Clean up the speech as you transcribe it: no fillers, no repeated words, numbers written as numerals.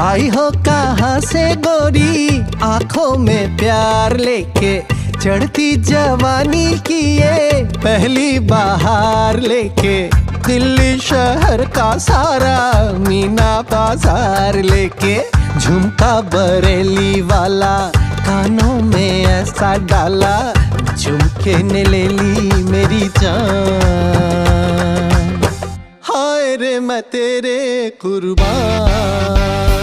आई हो कहाँ से गोरी, आंखों में प्यार लेके, चढ़ती जवानी की ये पहली बहार लेके, दिल्ली शहर का सारा मीना बाजार लेके, झुमका बरेली वाला कानों में ऐसा डाला, झुमके ने ले ली मेरी जान। हाय रे मैं तेरे कुर्बान।